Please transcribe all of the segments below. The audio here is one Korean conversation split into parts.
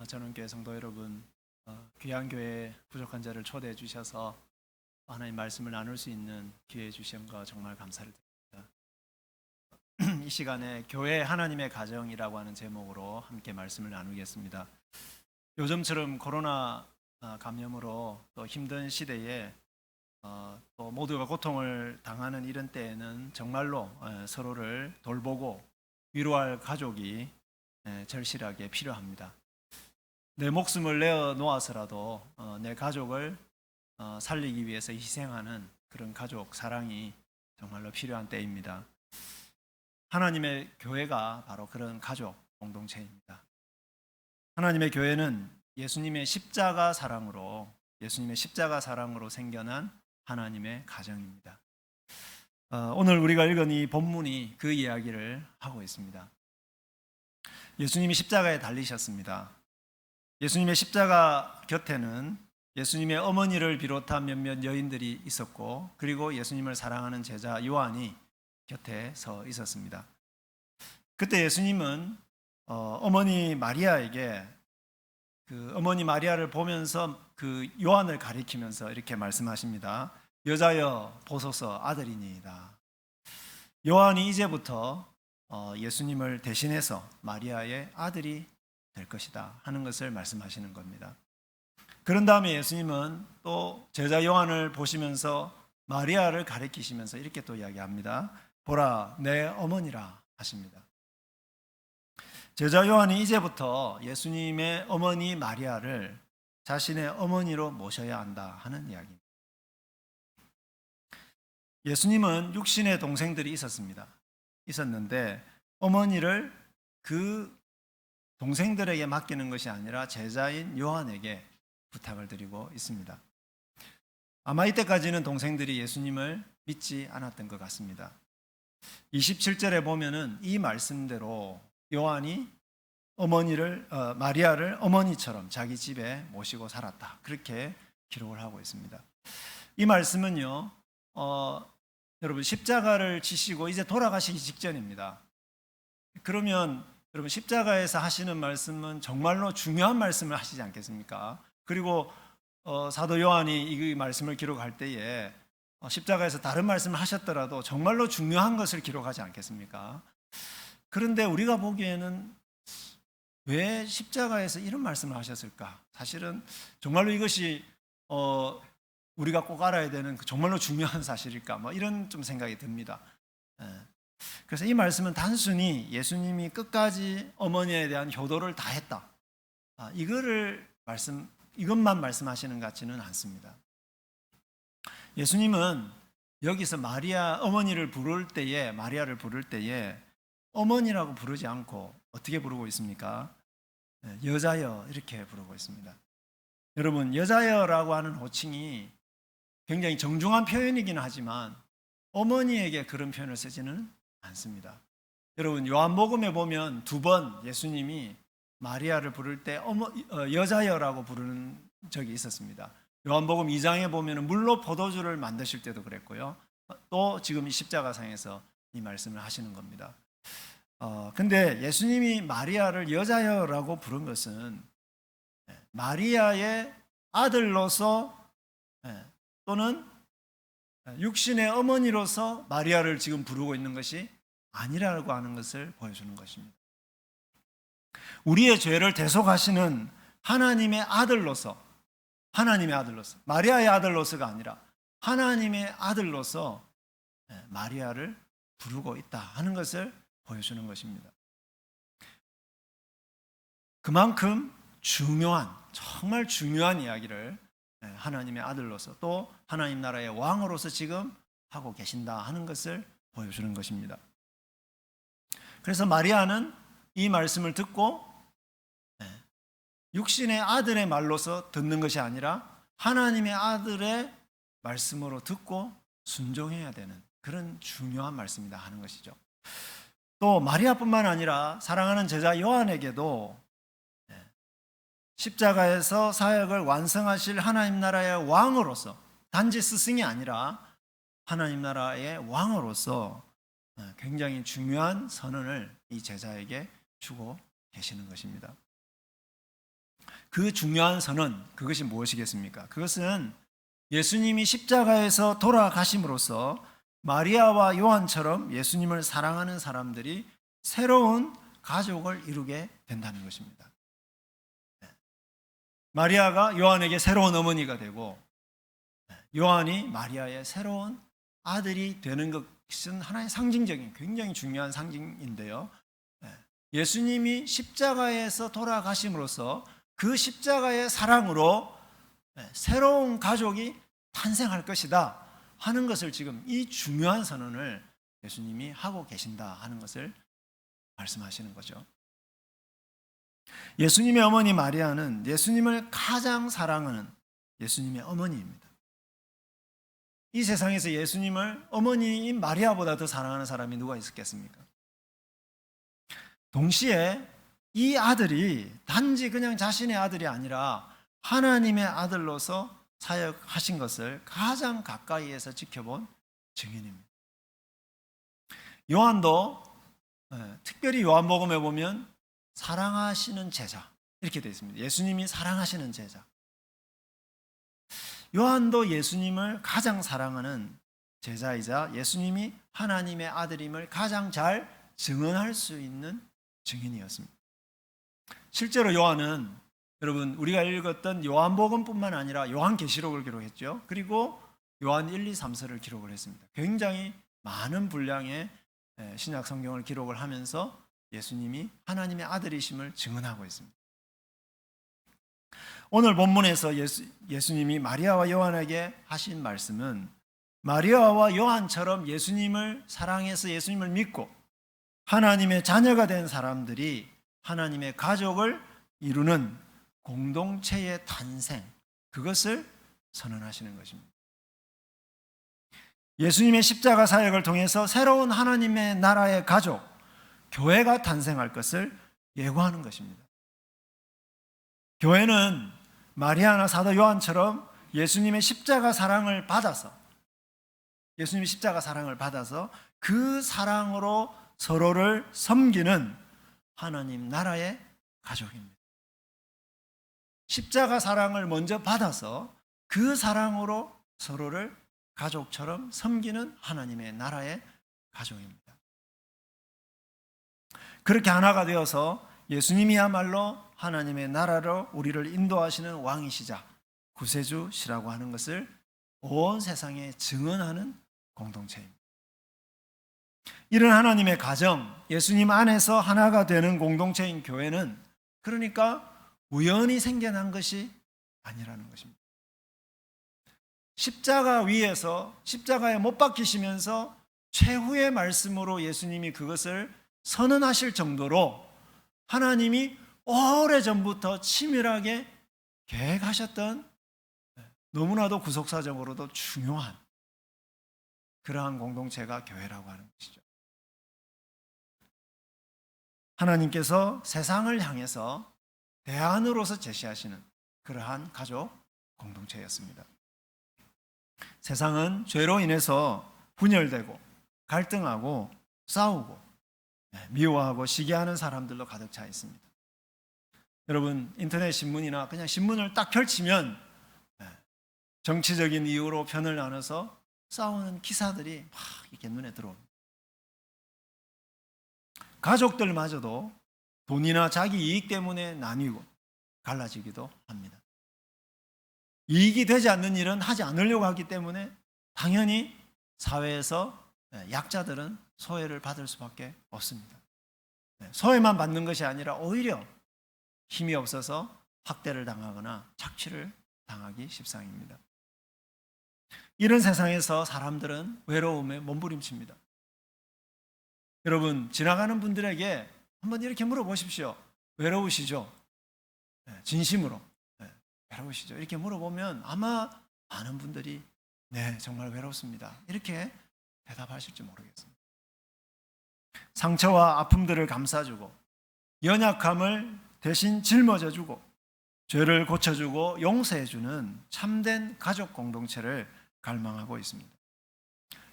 저는 교회 성도 여러분, 귀한 교회 부족한 자를 초대해 주셔서 하나님 말씀을 나눌 수 있는 기회 주신 거 정말 감사를 드립니다. 이 시간에 교회 하나님의 가정이라고 하는 제목으로 함께 말씀을 나누겠습니다. 요즘처럼 코로나 감염으로 또 힘든 시대에 또 모두가 고통을 당하는 이런 때에는 정말로 서로를 돌보고 위로할 가족이 절실하게 필요합니다. 내 목숨을 내어 놓아서라도 내 가족을 살리기 위해서 희생하는 그런 가족 사랑이 정말로 필요한 때입니다. 하나님의 교회가 바로 그런 가족 공동체입니다. 하나님의 교회는 예수님의 십자가 사랑으로 생겨난 하나님의 가정입니다. 오늘 우리가 읽은 이 본문이 그 이야기를 하고 있습니다. 예수님이 십자가에 달리셨습니다. 예수님의 십자가 곁에는 예수님의 어머니를 비롯한 몇몇 여인들이 있었고, 그리고 예수님을 사랑하는 제자 요한이 곁에 서 있었습니다. 그때 예수님은 어머니 마리아에게 그 어머니 마리아를 보면서 그 요한을 가리키면서 이렇게 말씀하십니다. 여자여 보소서 아들이니이다. 요한이 이제부터 예수님을 대신해서 마리아의 아들이 될 것이다 하는 것을 말씀하시는 겁니다. 그런 다음에 예수님은 또 제자 요한을 보시면서 마리아를 가리키시면서 이렇게 또 이야기합니다. 보라 내 어머니라 하십니다. 제자 요한이 이제부터 예수님의 어머니 마리아를 자신의 어머니로 모셔야 한다 하는 이야기입니다. 예수님은 육신의 동생들이 있었는데 어머니를 그 동생들에게 맡기는 것이 아니라 제자인 요한에게 부탁을 드리고 있습니다. 아마 이때까지는 동생들이 예수님을 믿지 않았던 것 같습니다. 27절에 보면은 이 말씀대로 요한이 마리아를 어머니처럼 자기 집에 모시고 살았다. 그렇게 기록을 하고 있습니다. 이 말씀은요, 여러분 십자가를 지시고 이제 돌아가시기 직전입니다. 그러면 여러분 십자가에서 하시는 말씀은 정말로 중요한 말씀을 하시지 않겠습니까? 그리고 사도 요한이 이 말씀을 기록할 때에 십자가에서 다른 말씀을 하셨더라도 정말로 중요한 것을 기록하지 않겠습니까? 그런데 우리가 보기에는 왜 십자가에서 이런 말씀을 하셨을까? 사실은 정말로 이것이 우리가 꼭 알아야 되는 정말로 중요한 사실일까? 이런 좀 생각이 듭니다. 그래서 이 말씀은 단순히 예수님이 끝까지 어머니에 대한 효도를 다했다, 이것만 말씀하시는 것 같지는 않습니다. 예수님은 여기서 마리아를 부를 때에 어머니라고 부르지 않고 어떻게 부르고 있습니까? 여자여 이렇게 부르고 있습니다. 여러분, 여자여라고 하는 호칭이 굉장히 정중한 표현이긴 하지만 어머니에게 그런 표현을 쓰지는 않습니다. 여러분, 요한복음에 보면 2번 예수님이 마리아를 부를 때 여자여라고 부르는 적이 있었습니다. 요한복음 2장에 보면 물로 포도주를 만드실 때도 그랬고요. 또 지금 이 십자가상에서 이 말씀을 하시는 겁니다. 근데 예수님이 마리아를 여자여라고 부른 것은 마리아의 아들로서 또는 육신의 어머니로서 마리아를 지금 부르고 있는 것이 아니라고 하는 것을 보여주는 것입니다. 우리의 죄를 대속하시는 하나님의 아들로서, 마리아의 아들로서가 아니라 하나님의 아들로서 마리아를 부르고 있다 하는 것을 보여주는 것입니다. 그만큼 정말 중요한 이야기를 하나님의 아들로서 또 하나님 나라의 왕으로서 지금 하고 계신다 하는 것을 보여주는 것입니다. 그래서 마리아는 이 말씀을 듣고 육신의 아들의 말로서 듣는 것이 아니라 하나님의 아들의 말씀으로 듣고 순종해야 되는 그런 중요한 말씀이다 하는 것이죠. 또 마리아뿐만 아니라 사랑하는 제자 요한에게도 십자가에서 사역을 완성하실 하나님 나라의 왕으로서, 단지 스승이 아니라 하나님 나라의 왕으로서 굉장히 중요한 선언을 이 제자에게 주고 계시는 것입니다. 그 중요한 선언, 그것이 무엇이겠습니까? 그것은 예수님이 십자가에서 돌아가심으로써 마리아와 요한처럼 예수님을 사랑하는 사람들이 새로운 가족을 이루게 된다는 것입니다. 마리아가 요한에게 새로운 어머니가 되고 요한이 마리아의 새로운 아들이 되는 것은 하나의 상징적인 굉장히 중요한 상징인데요. 예수님이 십자가에서 돌아가심으로써 그 십자가의 사랑으로 새로운 가족이 탄생할 것이다 하는 것을 지금 이 중요한 선언을 예수님이 하고 계신다 하는 것을 말씀하시는 거죠. 예수님의 어머니 마리아는 예수님을 가장 사랑하는 예수님의 어머니입니다. 이 세상에서 예수님을 어머니인 마리아보다 더 사랑하는 사람이 누가 있었겠습니까? 동시에 이 아들이 단지 그냥 자신의 아들이 아니라 하나님의 아들로서 사역하신 것을 가장 가까이에서 지켜본 증인입니다. 요한도 특별히 요한복음에 보면 사랑하시는 제자 이렇게 되어 있습니다. 예수님이 사랑하시는 제자. 요한도 예수님을 가장 사랑하는 제자이자 예수님이 하나님의 아들임을 가장 잘 증언할 수 있는 증인이었습니다. 실제로 요한은 여러분 우리가 읽었던 요한복음뿐만 아니라 요한계시록을 기록했죠. 그리고 요한 1, 2, 3서를 기록을 했습니다. 굉장히 많은 분량의 신약 성경을 기록을 하면서 예수님이 하나님의 아들이심을 증언하고 있습니다. 오늘 본문에서 예수님이 마리아와 요한에게 하신 말씀은 마리아와 요한처럼 예수님을 사랑해서 예수님을 믿고 하나님의 자녀가 된 사람들이 하나님의 가족을 이루는 공동체의 탄생, 그것을 선언하시는 것입니다. 예수님의 십자가 사역을 통해서 새로운 하나님의 나라의 가족, 교회가 탄생할 것을 예고하는 것입니다. 교회는 마리아나 사도 요한처럼 예수님의 십자가 사랑을 받아서 그 사랑으로 서로를 섬기는 하나님 나라의 가족입니다. 십자가 사랑을 먼저 받아서 그 사랑으로 서로를 가족처럼 섬기는 하나님의 나라의 가족입니다. 그렇게 하나가 되어서 예수님이야말로 하나님의 나라로 우리를 인도하시는 왕이시자 구세주시라고 하는 것을 온 세상에 증언하는 공동체입니다. 이런 하나님의 가정, 예수님 안에서 하나가 되는 공동체인 교회는 그러니까 우연히 생겨난 것이 아니라는 것입니다. 십자가 위에서 십자가에 못 박히시면서 최후의 말씀으로 예수님이 그것을 선언하실 정도로 하나님이 오래전부터 치밀하게 계획하셨던 너무나도 구속사적으로도 중요한 그러한 공동체가 교회라고 하는 것이죠. 하나님께서 세상을 향해서 대안으로서 제시하시는 그러한 가족 공동체였습니다. 세상은 죄로 인해서 분열되고 갈등하고 싸우고 미워하고 시기하는 사람들로 가득 차 있습니다. 여러분 인터넷 신문이나 그냥 신문을 딱 펼치면 정치적인 이유로 편을 나눠서 싸우는 기사들이 막 이렇게 눈에 들어옵니다. 가족들마저도 돈이나 자기 이익 때문에 나뉘고 갈라지기도 합니다. 이익이 되지 않는 일은 하지 않으려고 하기 때문에 당연히 사회에서 약자들은 소외를 받을 수밖에 없습니다. 소외만 받는 것이 아니라 오히려 힘이 없어서 학대를 당하거나 착취를 당하기 십상입니다. 이런 세상에서 사람들은 외로움에 몸부림칩니다. 여러분 지나가는 분들에게 한번 이렇게 물어보십시오. 외로우시죠? 진심으로 외로우시죠? 이렇게 물어보면 아마 많은 분들이 네 정말 외롭습니다 이렇게 대답하실지 모르겠습니다. 상처와 아픔들을 감싸주고 연약함을 대신 짊어져주고 죄를 고쳐주고 용서해주는 참된 가족 공동체를 갈망하고 있습니다.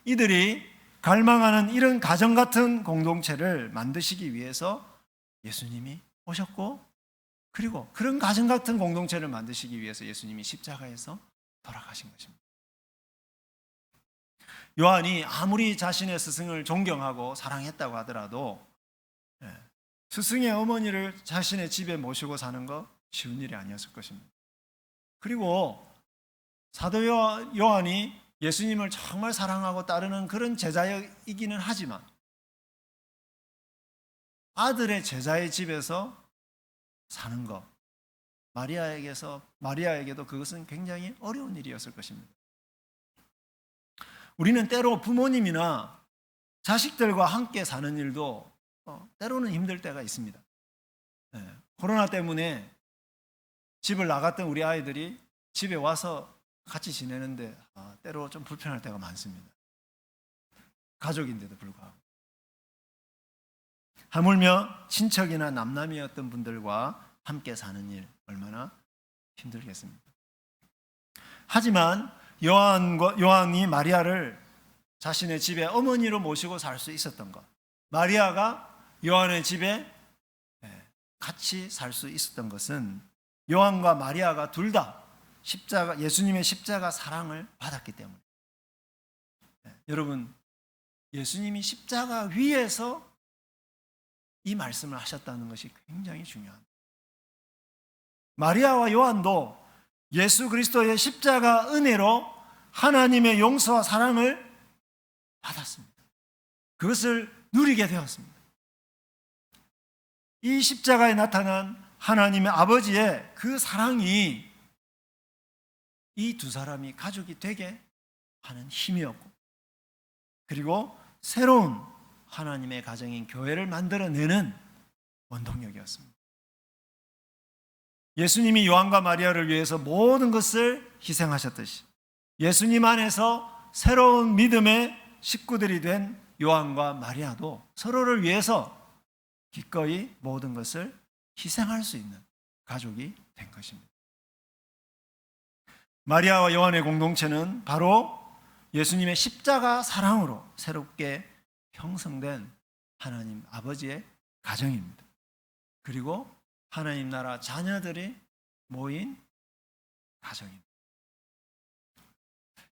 이들이 갈망하는 이런 가정 같은 공동체를 만드시기 위해서 예수님이 오셨고 그리고 그런 가정 같은 공동체를 만드시기 위해서 예수님이 십자가에서 돌아가신 것입니다. 요한이 아무리 자신의 스승을 존경하고 사랑했다고 하더라도 스승의 어머니를 자신의 집에 모시고 사는 거 쉬운 일이 아니었을 것입니다. 그리고 사도 요한이 예수님을 정말 사랑하고 따르는 그런 제자이기는 하지만 아들의 제자의 집에서 사는 것, 마리아에게도 그것은 굉장히 어려운 일이었을 것입니다. 우리는 때로 부모님이나 자식들과 함께 사는 일도 때로는 힘들 때가 있습니다. 코로나 때문에 집을 나갔던 우리 아이들이 집에 와서 같이 지내는데 때로 좀 불편할 때가 많습니다. 가족인데도 불구하고. 하물며 친척이나 남남이었던 분들과 함께 사는 일 얼마나 힘들겠습니까? 하지만 요한이 마리아를 자신의 집에 어머니로 모시고 살 수 있었던 것, 마리아가 요한의 집에 같이 살 수 있었던 것은 요한과 마리아가 둘 다 예수님의 십자가 사랑을 받았기 때문에. 여러분, 예수님이 십자가 위에서 이 말씀을 하셨다는 것이 굉장히 중요합니다. 마리아와 요한도 예수 그리스도의 십자가 은혜로 하나님의 용서와 사랑을 받았습니다. 그것을 누리게 되었습니다. 이 십자가에 나타난 하나님의 아버지의 그 사랑이 이 두 사람이 가족이 되게 하는 힘이었고, 그리고 새로운 하나님의 가정인 교회를 만들어내는 원동력이었습니다. 예수님이 요한과 마리아를 위해서 모든 것을 희생하셨듯이 예수님 안에서 새로운 믿음의 식구들이 된 요한과 마리아도 서로를 위해서 기꺼이 모든 것을 희생할 수 있는 가족이 된 것입니다. 마리아와 요한의 공동체는 바로 예수님의 십자가 사랑으로 새롭게 형성된 하나님 아버지의 가정입니다. 그리고 하나님 나라 자녀들이 모인 가정입니다.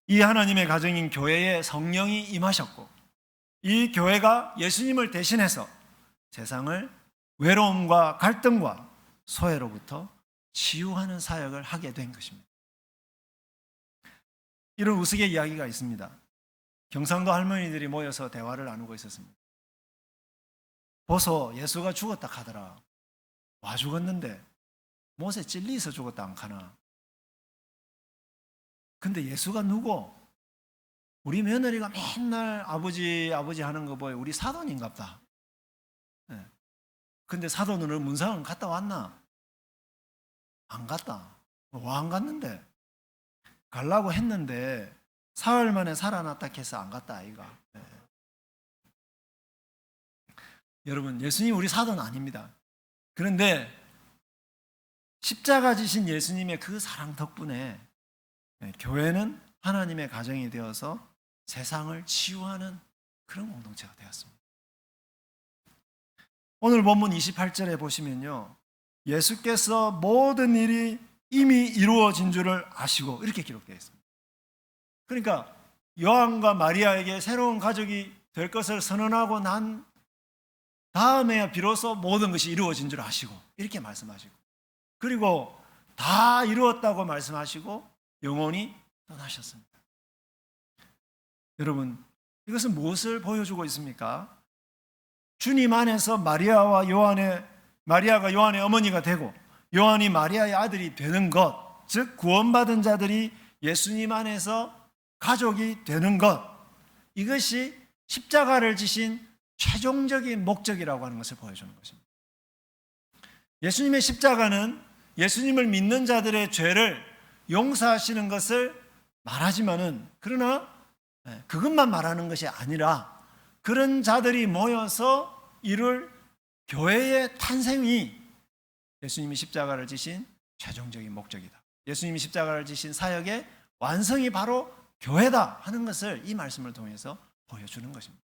이 하나님의 가정인 교회에 성령이 임하셨고, 이 교회가 예수님을 대신해서 세상을 외로움과 갈등과 소외로부터 치유하는 사역을 하게 된 것입니다. 이런 우스갯 이야기가 있습니다. 경상도 할머니들이 모여서 대화를 나누고 있었습니다. 보소, 예수가 죽었다 하더라. 와 죽었는데 못에 찔리서 죽었다 안 카나. 근데 예수가 누구? 우리 며느리가 맨날 아버지 하는 거 보여. 우리 사돈인갑다. 근데 사돈은 문상은 갔다 왔나? 안 갔다. 와 안 갔는데? 가려고 했는데 사흘 만에 살아났다 해서 안 갔다 아이가. 여러분, 예수님 우리 사돈 아닙니다. 그런데 십자가 지신 예수님의 그 사랑 덕분에 교회는 하나님의 가정이 되어서 세상을 치유하는 그런 공동체가 되었습니다. 오늘 본문 28절에 보시면요, 예수께서 모든 일이 이미 이루어진 줄을 아시고 이렇게 기록되어 있습니다. 그러니까 요한과 마리아에게 새로운 가족이 될 것을 선언하고 난 다음에야 비로소 모든 것이 이루어진 줄 아시고 이렇게 말씀하시고, 그리고 다 이루었다고 말씀하시고 영원히 떠나셨습니다. 여러분, 이것은 무엇을 보여주고 있습니까? 주님 안에서 마리아가 요한의 어머니가 되고 요한이 마리아의 아들이 되는 것, 즉 구원받은 자들이 예수님 안에서 가족이 되는 것, 이것이 십자가를 지신 최종적인 목적이라고 하는 것을 보여주는 것입니다. 예수님의 십자가는 예수님을 믿는 자들의 죄를 용서하시는 것을 말하지만은, 그러나 그것만 말하는 것이 아니라 그런 자들이 모여서 이룰 교회의 탄생이 예수님이 십자가를 지신 최종적인 목적이다. 예수님이 십자가를 지신 사역의 완성이 바로 교회다 하는 것을 이 말씀을 통해서 보여주는 것입니다.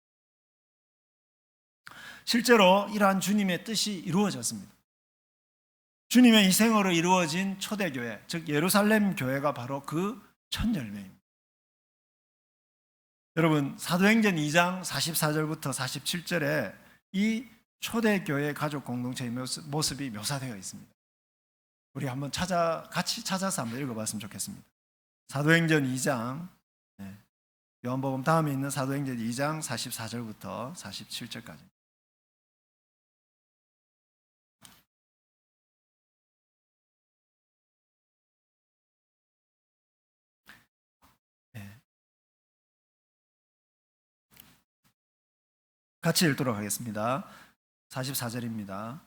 실제로 이러한 주님의 뜻이 이루어졌습니다. 주님의 희생으로 이루어진 초대교회, 즉 예루살렘 교회가 바로 그 첫 열매입니다. 여러분, 사도행전 2장 44절부터 47절에 이 초대교회 가족 공동체의 모습이 묘사되어 있습니다. 우리 한번 같이 찾아서 한번 읽어봤으면 좋겠습니다. 사도행전 2장, 요한복음 다음에 있는 사도행전 2장 44절부터 47절까지. 같이 읽도록 하겠습니다. 44절입니다.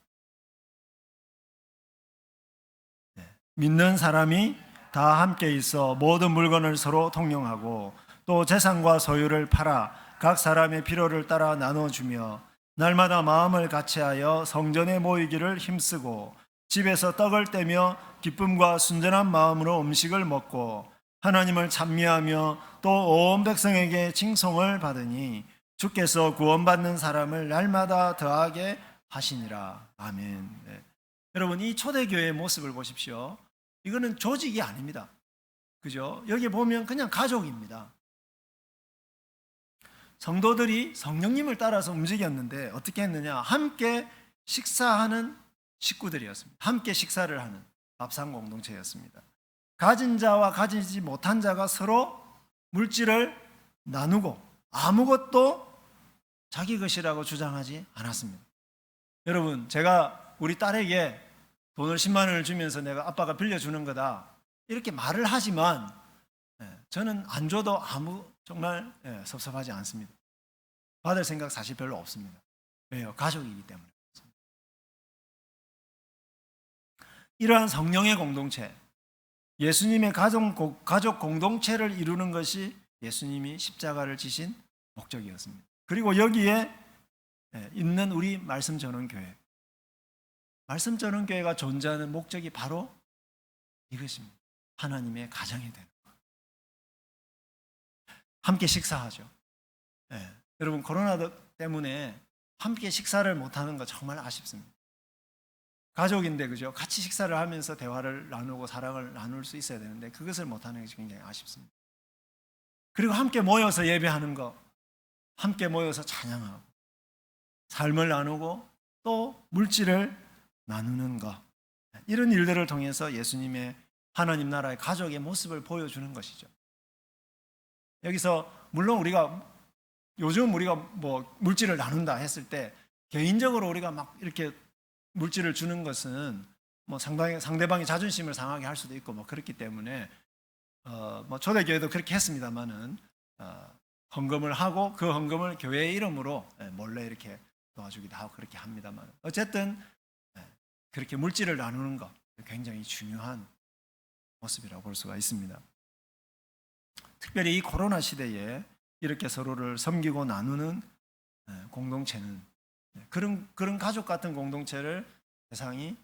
믿는 사람이 다 함께 있어 모든 물건을 서로 통용하고 또 재산과 소유를 팔아 각 사람의 필요를 따라 나눠주며 날마다 마음을 같이하여 성전에 모이기를 힘쓰고 집에서 떡을 떼며 기쁨과 순전한 마음으로 음식을 먹고 하나님을 찬미하며 또 온 백성에게 칭송을 받으니 주께서 구원받는 사람을 날마다 더하게 하시니라. 아멘. 네. 여러분, 이 초대교회의 모습을 보십시오. 이거는 조직이 아닙니다. 그죠? 여기 보면 그냥 가족입니다. 성도들이 성령님을 따라서 움직였는데 어떻게 했느냐? 함께 식사하는 식구들이었습니다. 함께 식사를 하는 밥상 공동체였습니다. 가진 자와 가지지 못한 자가 서로 물질을 나누고 아무것도 자기 것이라고 주장하지 않았습니다. 여러분, 제가 우리 딸에게 돈을 10만 원을 주면서 내가 아빠가 빌려주는 거다 이렇게 말을 하지만 저는 안 줘도 정말 섭섭하지 않습니다. 받을 생각 사실 별로 없습니다. 왜요? 가족이기 때문에. 이러한 성령의 공동체, 예수님의 가족 공동체를 이루는 것이 예수님이 십자가를 지신 목적이었습니다. 그리고 여기에 있는 우리 말씀 전원교회, 말씀 전원교회가 존재하는 목적이 바로 이것입니다. 하나님의 가정이 되는 것. 함께 식사하죠. 여러분, 코로나 때문에 함께 식사를 못하는 거 정말 아쉽습니다. 가족인데, 그죠? 같이 식사를 하면서 대화를 나누고 사랑을 나눌 수 있어야 되는데 그것을 못하는 것이 굉장히 아쉽습니다. 그리고 함께 모여서 예배하는 거, 함께 모여서 찬양하고 삶을 나누고 또 물질을 나누는 것, 이런 일들을 통해서 예수님의 하나님 나라의 가족의 모습을 보여주는 것이죠. 여기서 물론 요즘 우리가 뭐 물질을 나눈다 했을 때 개인적으로 우리가 막 이렇게 물질을 주는 것은 뭐 상대방의 자존심을 상하게 할 수도 있고 뭐 그렇기 때문에 뭐 초대교회도 그렇게 했습니다만은 헌금을 하고 그 헌금을 교회의 이름으로 몰래 이렇게 도와주기도 하고 그렇게 합니다만, 어쨌든 그렇게 물질을 나누는 것 굉장히 중요한 모습이라고 볼 수가 있습니다. 특별히 이 코로나 시대에 이렇게 서로를 섬기고 나누는 공동체는, 그런 가족 같은 공동체를 세상이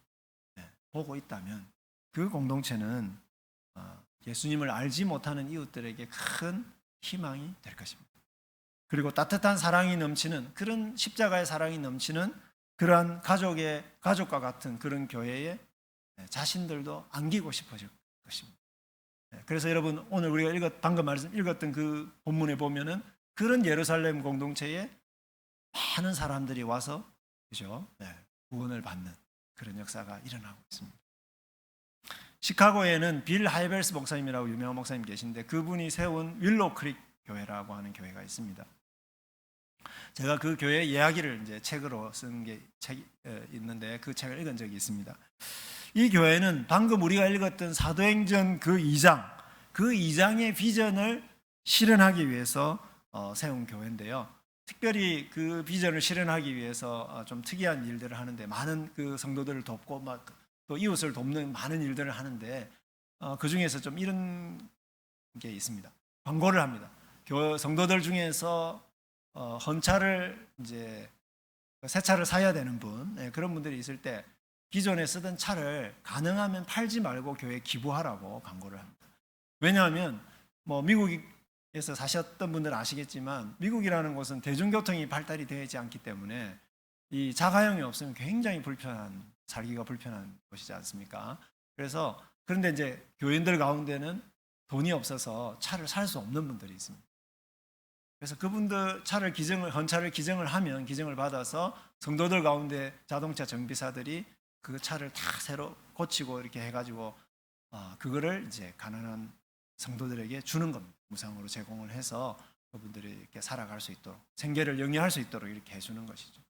보고 있다면 그 공동체는 예수님을 알지 못하는 이웃들에게 큰 희망이 될 것입니다. 그리고 따뜻한 사랑이 넘치는, 그런 십자가의 사랑이 넘치는 그러한 가족과 같은 그런 교회에 자신들도 안기고 싶어질 것입니다. 그래서 여러분, 오늘 우리가 방금 말씀 읽었던 그 본문에 보면은 그런 예루살렘 공동체에 많은 사람들이 와서, 그죠? 구원을 받는 그런 역사가 일어나고 있습니다. 시카고에는 빌 하이벨스 목사님이라고 유명한 목사님 계신데 그분이 세운 윌로우 크릭 교회라고 하는 교회가 있습니다. 제가 그 교회 이야기를 이제 책으로 쓴 게 있는데 그 책을 읽은 적이 있습니다. 이 교회는 방금 우리가 읽었던 사도행전 그 2장의 비전을 실현하기 위해서 세운 교회인데요. 특별히 그 비전을 실현하기 위해서 좀 특이한 일들을 하는데, 많은 그 성도들을 돕고 또 이웃을 돕는 많은 일들을 하는데 그 중에서 좀 이런 게 있습니다. 광고를 합니다. 성도들 중에서 헌차를 이제 새 차를 사야 되는 분, 그런 분들이 있을 때 기존에 쓰던 차를 가능하면 팔지 말고 교회에 기부하라고 광고를 합니다. 왜냐하면 뭐 미국에서 사셨던 분들은 아시겠지만 미국이라는 곳은 대중교통이 발달이 되지 않기 때문에 이 자가용이 없으면 굉장히 불편한 살기가 불편한 곳이지 않습니까? 그래서 그런데 이제 교인들 가운데는 돈이 없어서 차를 살 수 없는 분들이 있습니다. 그래서 그분들 헌차를 기증을 하면 기증을 받아서 성도들 가운데 자동차 정비사들이 그 차를 다 새로 고치고 이렇게 해가지고 그거를 이제 가난한 성도들에게 주는 겁니다. 무상으로 제공을 해서 그분들이 이렇게 살아갈 수 있도록 생계를 영위할 수 있도록 이렇게 해주는 것이죠.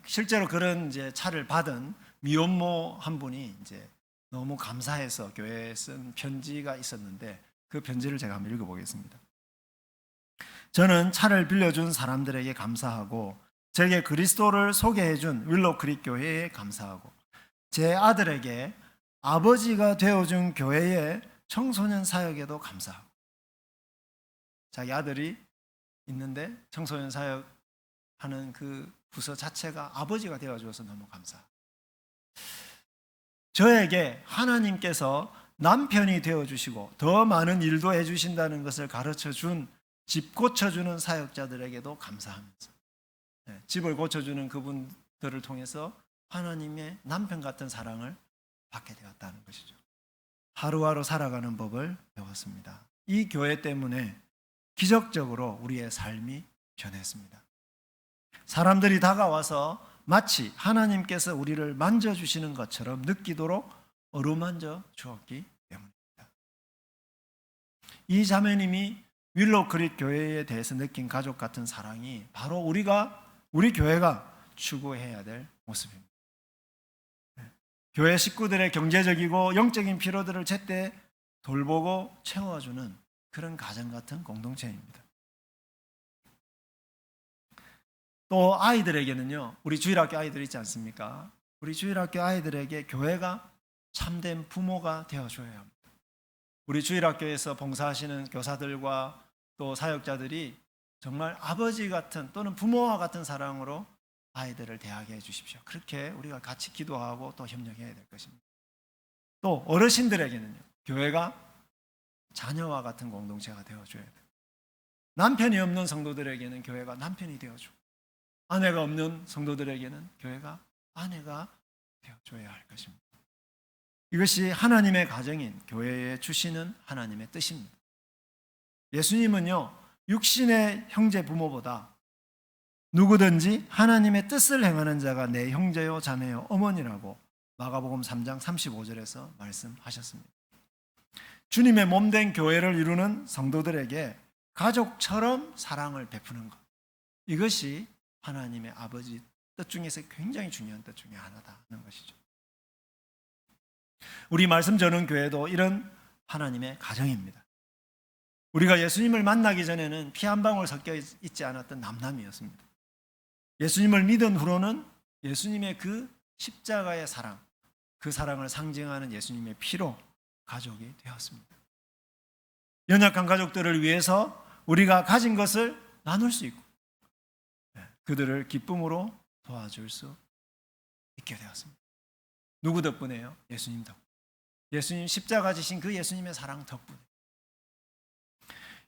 실제로 그런 이제 차를 받은 미혼모 한 분이 이제 너무 감사해서 교회에 쓴 편지가 있었는데 그 편지를 제가 한번 읽어보겠습니다. 저는 차를 빌려준 사람들에게 감사하고 제게 그리스도를 소개해준 윌로크릭 교회에 감사하고 제 아들에게 아버지가 되어준 교회의 청소년 사역에도 감사하고 자기 아들이 있는데 청소년 사역하는 그 부서 자체가 아버지가 되어줘서 너무 감사하고 저에게 하나님께서 남편이 되어주시고 더 많은 일도 해주신다는 것을 가르쳐준 집 고쳐주는 사역자들에게도 감사하면서 집을 고쳐주는 그분들을 통해서 하나님의 남편 같은 사랑을 받게 되었다는 것이죠. 하루하루 살아가는 법을 배웠습니다. 이 교회 때문에 기적적으로 우리의 삶이 변했습니다. 사람들이 다가와서 마치 하나님께서 우리를 만져주시는 것처럼 느끼도록 어루만져 주었기 때문입니다. 이 자매님이 윌로크릭 교회에 대해서 느낀 가족 같은 사랑이 바로 우리 교회가 추구해야 될 모습입니다. 교회 식구들의 경제적이고 영적인 필요들을 제때 돌보고 채워주는 그런 가정 같은 공동체입니다. 또 아이들에게는요, 우리 주일학교 아이들 있지 않습니까? 우리 주일학교 아이들에게 교회가 참된 부모가 되어줘야 합니다. 우리 주일학교에서 봉사하시는 교사들과 또 사역자들이 정말 아버지 같은 또는 부모와 같은 사랑으로 아이들을 대하게 해주십시오. 그렇게 우리가 같이 기도하고 또 협력해야 될 것입니다. 또 어르신들에게는요, 교회가 자녀와 같은 공동체가 되어줘야 돼요. 남편이 없는 성도들에게는 교회가 남편이 되어주고 아내가 없는 성도들에게는 교회가 아내가 되어줘야 할 것입니다. 이것이 하나님의 가정인 교회에 주시는 하나님의 뜻입니다. 예수님은요, 육신의 형제 부모보다 누구든지 하나님의 뜻을 행하는 자가 내 형제요 자매요 어머니라고 마가복음 3장 35절에서 말씀하셨습니다. 주님의 몸된 교회를 이루는 성도들에게 가족처럼 사랑을 베푸는 것, 이것이 하나님의 아버지 뜻 중에서 굉장히 중요한 뜻 중에 하나다는 것이죠. 우리 말씀 전은 교회도 이런 하나님의 가정입니다. 우리가 예수님을 만나기 전에는 피 한 방울 섞여 있지 않았던 남남이었습니다. 예수님을 믿은 후로는 예수님의 그 십자가의 사랑, 그 사랑을 상징하는 예수님의 피로 가족이 되었습니다. 연약한 가족들을 위해서 우리가 가진 것을 나눌 수 있고 그들을 기쁨으로 도와줄 수 있게 되었습니다. 누구 덕분에요? 예수님 덕분. 예수님 십자가 지신 그 예수님의 사랑 덕분.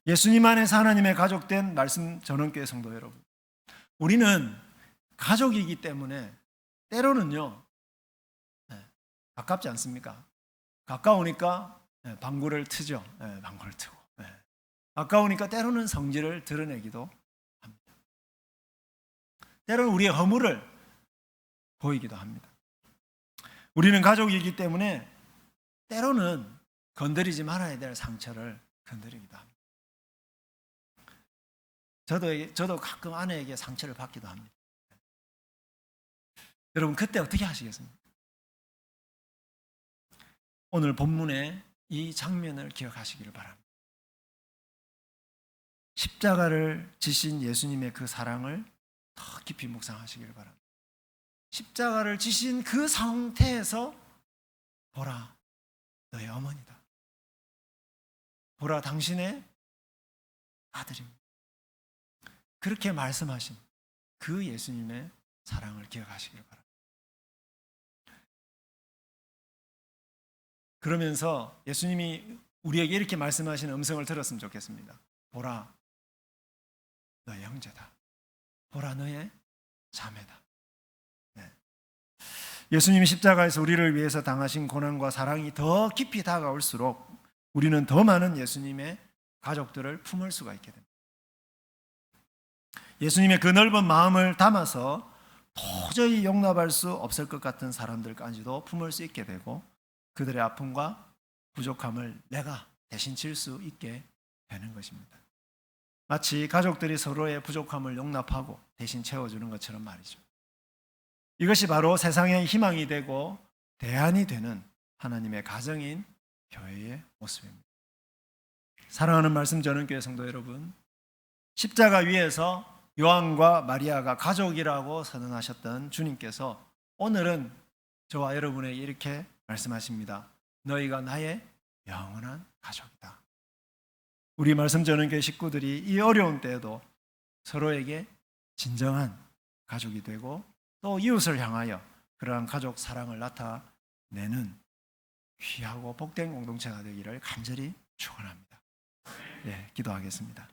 예수님 안에서 하나님의 가족된 말씀 전원교회 성도 여러분, 우리는 가족이기 때문에 때로는요 가깝지 않습니까? 가까우니까 방구를 트죠. 방구를 트고 가까우니까 때로는 성질을 드러내기도 합니다. 때로는 우리의 허물을 보이기도 합니다. 우리는 가족이기 때문에 때로는 건드리지 말아야 될 상처를 건드리기도 합니다. 저도 가끔 아내에게 상처를 받기도 합니다. 여러분 그때 어떻게 하시겠습니까? 오늘 본문의 이 장면을 기억하시기를 바랍니다. 십자가를 지신 예수님의 그 사랑을 더 깊이 묵상하시기를 바랍니다. 십자가를 지신 그 상태에서 보라, 너의 어머니다. 보라, 당신의 아들입니다. 그렇게 말씀하신 그 예수님의 사랑을 기억하시길 바랍니다. 그러면서 예수님이 우리에게 이렇게 말씀하시는 음성을 들었으면 좋겠습니다. 보라, 너의 형제다. 보라, 너의 자매다. 예수님이 십자가에서 우리를 위해서 당하신 고난과 사랑이 더 깊이 다가올수록 우리는 더 많은 예수님의 가족들을 품을 수가 있게 됩니다. 예수님의 그 넓은 마음을 담아서 도저히 용납할 수 없을 것 같은 사람들까지도 품을 수 있게 되고 그들의 아픔과 부족함을 내가 대신 질 수 있게 되는 것입니다. 마치 가족들이 서로의 부족함을 용납하고 대신 채워주는 것처럼 말이죠. 이것이 바로 세상의 희망이 되고 대안이 되는 하나님의 가정인 교회의 모습입니다. 사랑하는 말씀 전은 교회 성도 여러분, 십자가 위에서 요한과 마리아가 가족이라고 선언하셨던 주님께서 오늘은 저와 여러분에게 이렇게 말씀하십니다. 너희가 나의 영원한 가족이다. 우리 말씀 전은 교회 식구들이 이 어려운 때에도 서로에게 진정한 가족이 되고 또 이웃을 향하여 그러한 가족 사랑을 나타내는 귀하고 복된 공동체가 되기를 간절히 축원합니다. 예, 기도하겠습니다.